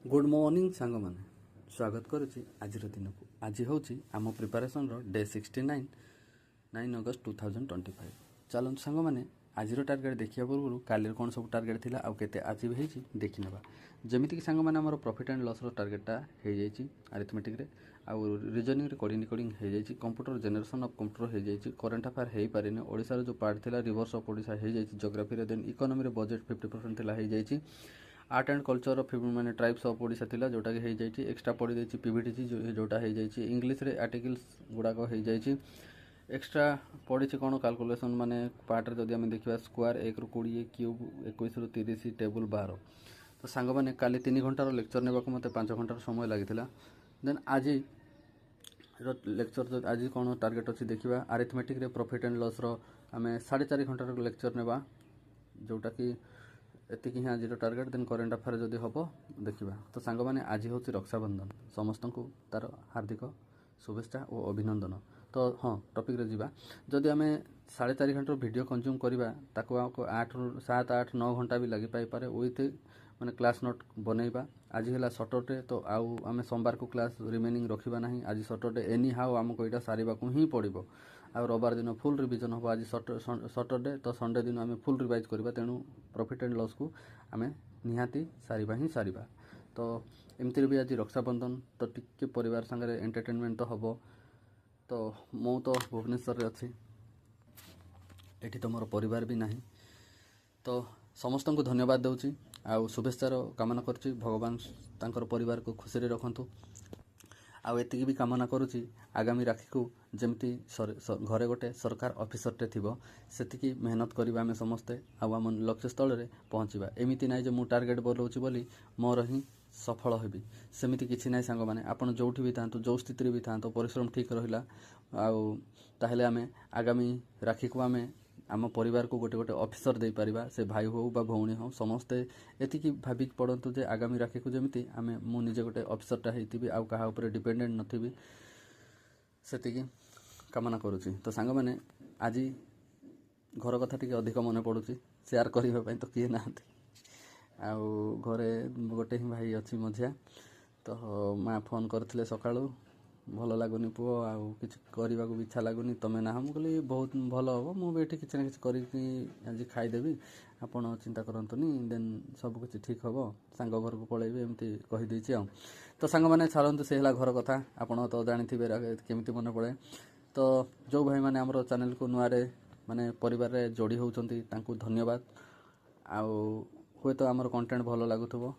good morning सांग मैंने स्वागत करुच्ची आज दिन को आज हूँ आम प्रिपेरेसन डे 69 9 अगस्त 2025 चलते सांग मैंने आज टार्गेट देखा पूर्व काली कौन सब टार्गेट थी आउ के अचीव होती देखी ना जमीक सांग मैंने आम प्रॉफिट एंड लॉस टार्गेटा हो जाए अरिथमेटिक आउ रिजनिंग कोडिंग निकोडिंग हो जाए कंप्यूटर जनरेशन ऑफ कंप्यूटर हो जाए करेन्ट अफेयर हो पारे ओडिशार जो पार्ट था रिवर्स ऑफ ओडिशा हो जाए जियोग्राफी देन इकोनॉमी बजेट 50% थिला हो जाए आर्ट एंड कल्चर माने ट्राइब्स ऑफ ओडिशा थिला जोटा कि हो जाए एक्सट्रा पढ़ी देछि पीवीटीसी जोटा हो जाए इंग्लिश रे आर्टिकल्स गुड़ाक हो जाए एक्सट्रा पढ़ी कौन कैलकुलेशन माने पार्ट रे जदि आम देखा स्क्वायर 1 ରୁ 20 क्यूब 21 ରୁ 30 टेबल 12 तो सांग मैंने काली 3 घंटार लेक्चर ने मत 5 घंटार समय लगी देन आज लेक्चर आज कौन टार्गेट अच्छी देखा अरिथमेटिक रे प्रॉफिट एंड लॉस आम 4.5 घंटार लेक्चर नेबा जोटा कि एतिक ही आज टार्गेट देन करेन्ट अफेयर जदि हम देखा तो सांग मैंने आज हूँ रक्षाबंधन समस्त को तार हार्दिक शुभेच्छा और अभिनंदन तो हाँ टॉपिक रे जीवा जदि आम 4.5 घंटार वीडियो कंज्यूम करवा ताको 7 8 9 घंटा भी लगी पारे विथ माने क्लास नोट बनैबा आज है सटरडे तो आउ आम सोमवार को क्लास रिमेनिंग रखा ना आज सटरडे एनी हाउ आमको यहाँ सारे ही पड़ो आ रविवार दिन फुल रिविजन हम आज सटरडे तो संडे दिन आम फुल रिवाइज करवा तेणु प्रॉफिट एंड लॉस को आम निहाती सारिबा ही सारिबा तो एमती भी आज रक्षाबंधन तो टिके परिवार संगे एंटरटेनमेंट तो हम तो मु तो भुवनेश्वर अच्छी एठी तो मोर परिवार भी नहीं तो समस्त को धन्यवाद दूची आउ शुभेच्छार कामना करुच्ची भगवान तांकर परिवार को खुशी रे रखंतु आउ एतिकी भी कामना करुच्ची आगामी राखी को जमती घरे गोटे सरकार ऑफिसरटे थिबो सेतिकी मेहनत करबा आमे समस्ते आउ आम लक्ष्य स्थल रे पहुँचवा एमिति नाइ जे मु टार्गेट बनाऊँच बोली मोर ही सफल हेबी सेमिति किछि नाइ सांग माने आपण जोठी भी थांतु जो स्थिति भी थांतु परिश्रम ठीक रहिला आउ ताहेले आमे आगामी राखी को आमे आम परिवार को गोटे गोटे ऑफिसर दे पारिबा से भाई हो बा भौणी हो समस्ते एतिकी भाविक पड़तु जे आगामी राखी को जमिति आमे मु निजे गोटे ऑफिसरटा हेतिबी आउ कहा ऊपर डिपेंडेंट नथिबी सेतिकी कामना करुची तो सांग माने आज घर कथा टिके अधिक मन पड़ुची शेयर करबा पई तो किए नाहंती आउ घरे गोटे ही भाई अच्छी मझिया तो माँ फोन करथिले सकाळू भल लगुनि पुओ आउ किछि करबा को इच्छा लगुनि तमे ना हम कहली बहुत भल हो मु एठी किछि ना किछि करी आज खाइदेवी आपण चिंता करंतुनी देन सब किछि ठीक हबो सांग घर को पळेबी एमती कहि दैछि आ तो सांग माने छाड़ंतु से हला घर कथा आपण तो जानिथिबे केमिति मन पड़े तो जो भाई माने हमरो चैनल को नुआरे माने परिवार रे जोड़ी होउचंती तांकू धन्यवाद आउ हुए तो आमर कंटेंट भल लागुथबो